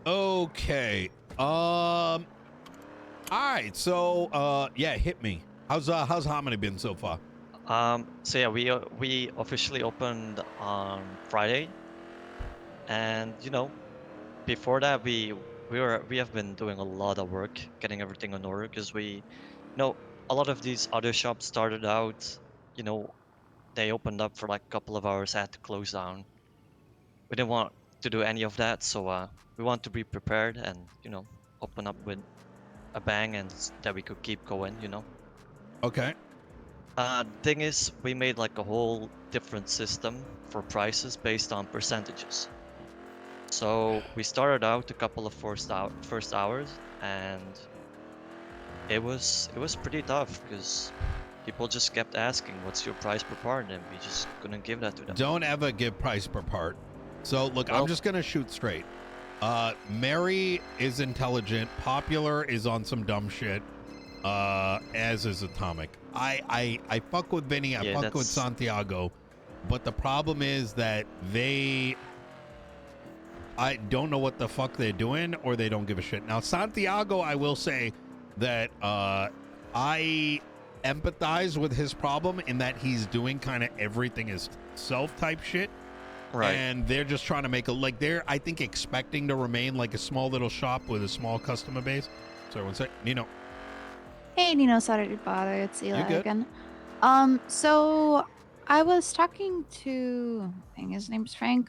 Okay. All right. So, yeah, hit me. How's Hominy been so far? So yeah, we officially opened on Friday, and before that we have been doing a lot of work getting everything in order because a lot of these other shops started out, you know, they opened up for like a couple of hours, had to close down. We didn't want to do any of that, so we want to be prepared and open up with a bang and that we could keep going. Okay. Thing is, we made like a whole different system for prices based on percentages. So we started out a couple of first hours, and it was pretty tough because people just kept asking, "What's your price per part?" and we just couldn't give that to them. Don't ever give price per part. So look, I'm Well, just gonna shoot straight. Mary is intelligent. Popular is on some dumb shit. As is Atomic. I fuck with Vinny. I yeah, fuck with that's Santiago, but the problem is that I don't know what the fuck they're doing, or they don't give a shit. Now, Santiago, I will say that I empathize with his problem in that he's doing kind of everything as self type shit. right. And they're just trying to make they're, I think, expecting to remain like a small little shop with a small customer base. So everyone say, Nino, Hey, Nino, sorry to bother. It's you Eli good? again. So I was talking to, I think his name's Frank.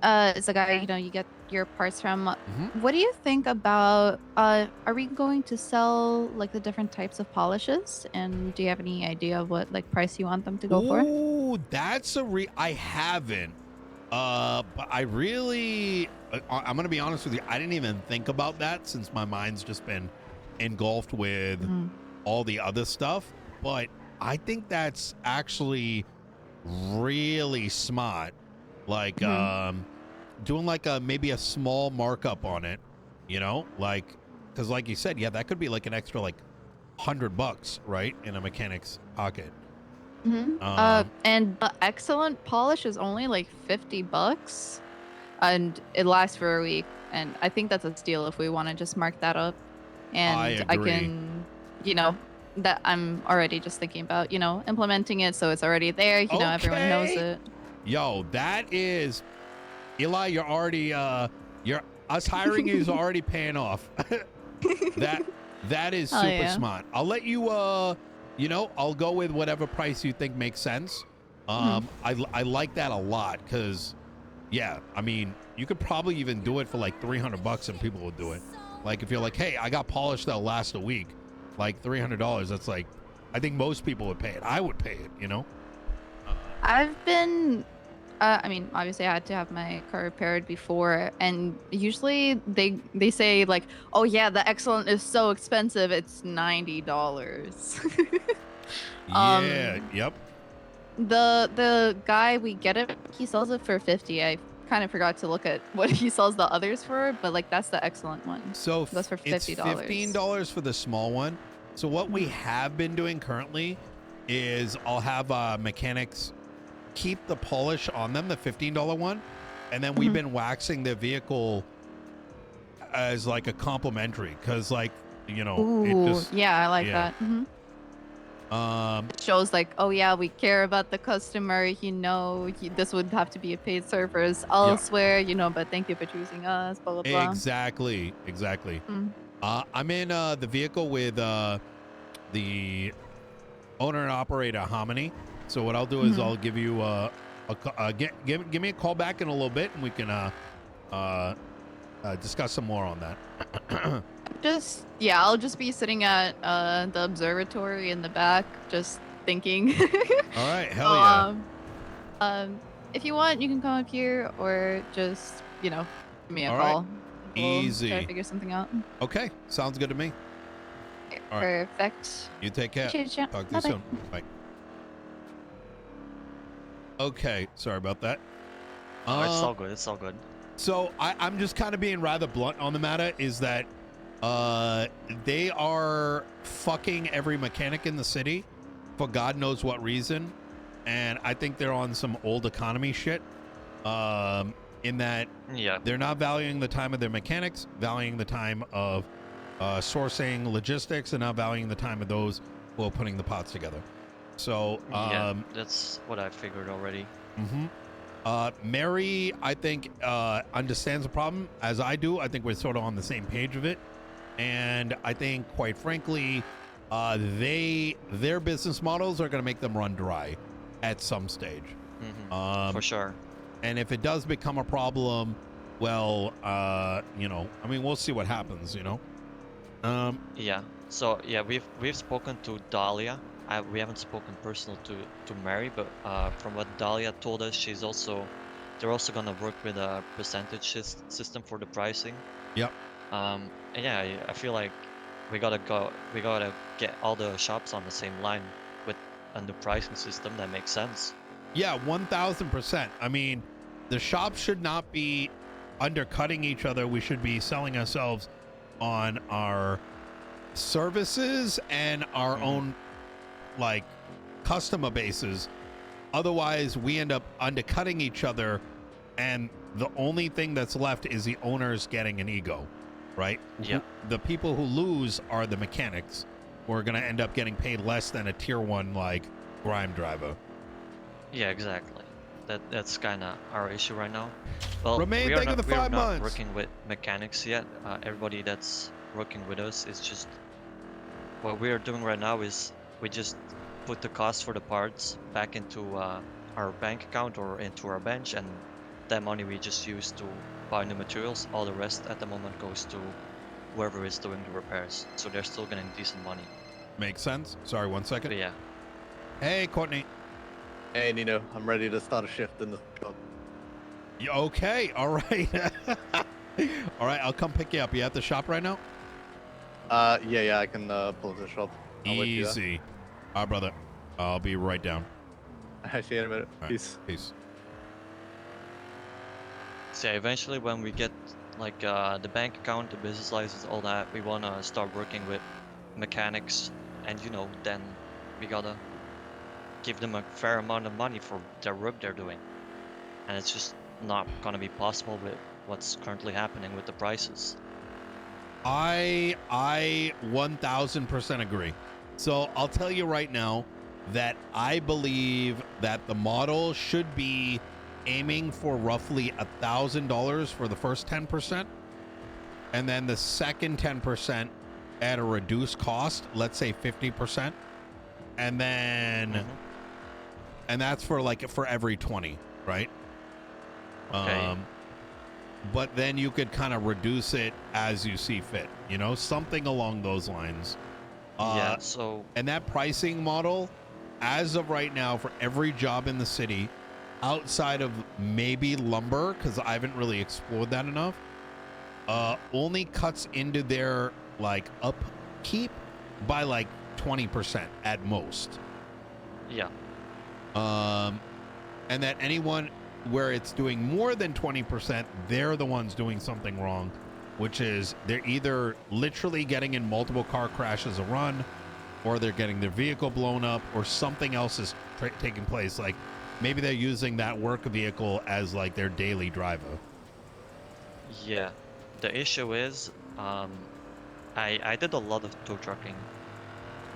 It's a guy, you get your parts from. Mm-hmm. What do you think about, are we going to sell, like, the different types of polishes? And do you have any idea of what, like, price you want them to go for? Ooh, that's I haven't. But I really, I'm gonna be honest with you. I didn't even think about that since my mind's just been engulfed with Mhm. all the other stuff. But I think that's actually really smart. Like, Mhm. doing like maybe a small markup on it. Like, because like you said, yeah, that could be like an extra like $100, right, in a mechanic's pocket. Mhm. Um, And the excellent polish is only like $50, and it lasts for a week. And I think that's a steal if we want to just mark that up. I And I agree. can, you know, that I'm already just thinking about, implementing it so it's already there. Everyone knows Okay. it. Yo, that is Eli, you're already you're us hiring you is already paying off. that that is Oh super yeah. smart. I'll let you I'll go with whatever price you think makes sense. Mhm. I like that a lot cuz yeah, I mean, you could probably even do it for like $300 and people would do it. Like if you're like, "Hey, I got polish that'll last a week." Like $300, that's like I think most people would pay it. I would pay it. I've been I mean, obviously I had to have my car repaired before, and usually they say like, "Oh yeah, the excellent is so expensive. It's $90." Yeah, um yep. the guy we get it, he sells it for 50. I kind of forgot to look at what he sells the others for, but like that's the excellent one. So That's for it's $50. $15 for the small one. So what we Mhm. have been doing currently is I'll have mechanics keep the polish on them, the $15 one, and then we've Mhm. been waxing the vehicle as like a complimentary because like it Ooh, just yeah, I like yeah. that. Mhm. Um, It shows like, oh yeah, we care about the customer. This would have to be a paid service yeah, elsewhere. But thank you for choosing us. Blah blah blah. exactly. Mm. I'm in the vehicle with the owner and operator Hominy. So what I'll do is Mhm. I'll give you give me a call back in a little bit, and we can uh, discuss some more on that. I'll just be sitting at the observatory in the back, just thinking. All right, So hell yeah. um, if you want, you can come up here or just give me a All right, call. We'll try to easy. figure something out. Okay, sounds good to me. All right, Perfect. you take care. Appreciate it. Talk to you Bye bye. soon. Bye. Okay, sorry about that. Oh, it's Um, all good. It's all good. so I'm just kind of being rather blunt on the matter. Is that they are fucking every mechanic in the city for God knows what reason, and I think they're on some old economy shit. Um, in that Yeah. they're not valuing the time of their mechanics, valuing the time of sourcing logistics, and not valuing the time of those who are putting the pots together. So, Yeah, that's what I figured already. Mary, I think, understands the problem as I do. I think we're sort of on the same page of it. And I think, quite frankly, their business models are going to make them run dry at some stage. For sure. And if it does become a problem, well, you know, I mean, we'll see what happens, you know. Yeah. So yeah, we've spoken to Dahlia. We haven't spoken personal to Mary, but from what Dahlia told us, they're also gonna work with a percentage system for the pricing. Yep. And yeah, I feel like we gotta get all the shops on the same line with a new pricing system that makes sense. Yeah, 1000%. I mean, the shops should not be undercutting each other. We should be selling ourselves on our services and our own, like, customer bases. Otherwise, we end up undercutting each other, and the only thing that's left is the owners getting an ego, right? Yeah. The people who lose are the mechanics, who are going to end up getting paid less than a tier 1, like, grime driver. Yeah, exactly. That's kind of our issue right now. Well, Remain, we are thank you not, for the we are 5 not months. working with mechanics yet. Everybody that's working with us is just what we are doing right now is we just put the cost for the parts back into our bank account or into our bench, and that money we just use to buy new materials. All the rest at the moment goes to whoever is doing the repairs. So they're still getting decent money. Makes sense. Sorry, 1 second. But yeah. Hey, Courtney. Hey, Nino, I'm ready to start a shift in the shop. Okay, all right. All right, I'll come pick you up. You at the shop right now? Yeah, I can pull to the shop. I'll wait for you there. Easy. All right, brother. I'll be right down. I see you in a minute. All right, Peace. Peace. So yeah, eventually when we get like the bank account, the business license, all that, we want to start working with mechanics, and you know, then we gotta give them a fair amount of money for their work they're doing, and it's just not gonna be possible with what's currently happening with the prices. I 1000% agree. So I'll tell you right now that I believe that the model should be aiming for roughly $1,000 for the first 10%, and then the second 10% at a reduced cost, let's say 50%, and then and that's for every 20, right? Okay. But then you could kind of reduce it as you see fit, you know, something along those lines. Yeah. So And that pricing model, as of right now, for every job in the city, outside of maybe lumber, because I haven't really explored that enough, only cuts into their like upkeep by like 20% at most. yeah. And that anyone where it's doing more than 20%, they're the ones doing something wrong, which is they're either literally getting in multiple car crashes a run, or they're getting their vehicle blown up, or something else is taking place. Like maybe they're using that work vehicle as like their daily driver. Yeah. The issue is, I did a lot of tow trucking.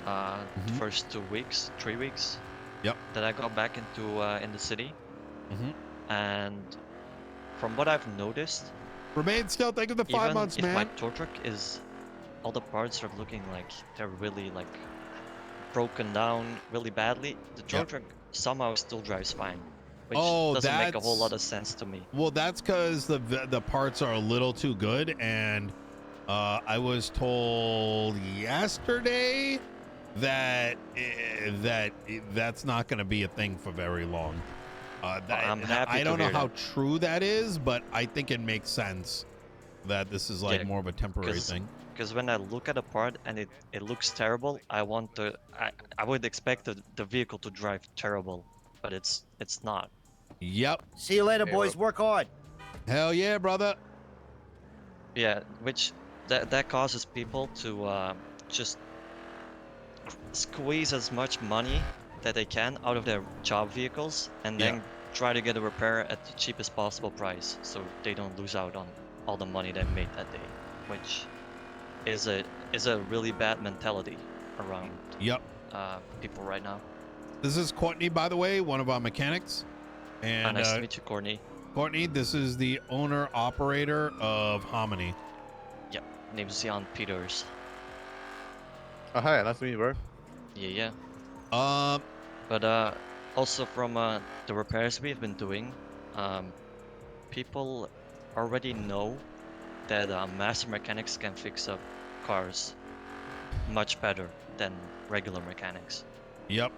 The first 2 weeks, 3 weeks. Yep. That I got back into in the city. Mm-hmm. And from what I've noticed, Remain still. Think of the 5 even months, if man. my tow truck is, all the parts are looking like they're really like broken down really badly, the tow truck somehow still drives fine, which doesn't make a whole lot of sense to me. Well, that's because the parts are a little too good, and I was told yesterday that that's not going to be a thing for very long. I'm happy I to don't know hear how that. true that is, but I think it makes sense that this is like Yeah, more of a temporary thing. Because when I look at a part and it looks terrible, I would expect the vehicle to drive terrible, but it's not. Yep. See you later, boys. Work hard. Hell yeah, brother. Yeah, which that causes people to just squeeze as much money that they can out of their job vehicles, and then try to get a repair at the cheapest possible price, so they don't lose out on all the money they made that day, which is a really bad mentality around Yep. people right now. This is Courtney, by the way, one of our mechanics. And Nice to meet you, Courtney. Courtney, this is the owner operator of Hominy. Yep, name's Jan Peters. Oh, hi, nice to meet you, bro. Yeah. Um, But also from the repairs we've been doing, people already know that master mechanics can fix up cars much better than regular mechanics, yep.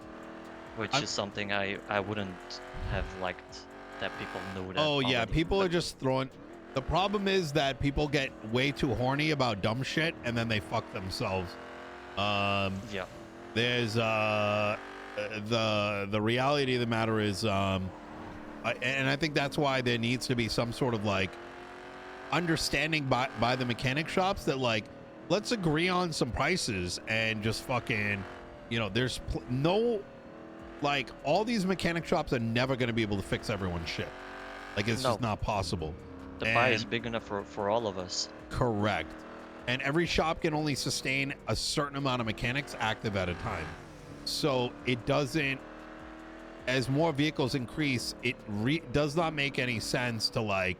which is something I wouldn't have liked that people knew that. Oh yeah, already, people but are just throwing. The problem is that people get way too horny about dumb shit and then they fuck themselves. yeah, There's the reality of the matter is, and I think that's why there needs to be some sort of like understanding by the mechanic shops that like, let's agree on some prices and just fucking, you know, there's no, like, all these mechanic shops are never going to be able to fix everyone's shit. Like, it's just not possible. the pie is big enough for all of us. Correct. And every shop can only sustain a certain amount of mechanics active at a time. So it doesn't, as more vehicles increase, it does not make any sense to like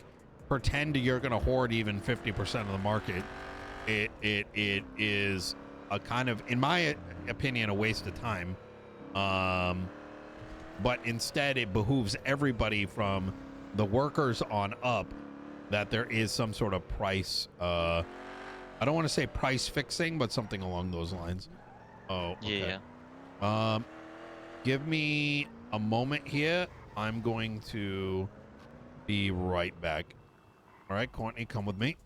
pretend you're going to hoard even 50% of the market. It is a kind of, in my opinion, a waste of time. But instead it behooves everybody from the workers on up that there is some sort of price, I don't want to say price fixing, but something along those lines. Oh, okay. Yeah. Give me a moment here. I'm going to be right back. All right, Courtney, come with me.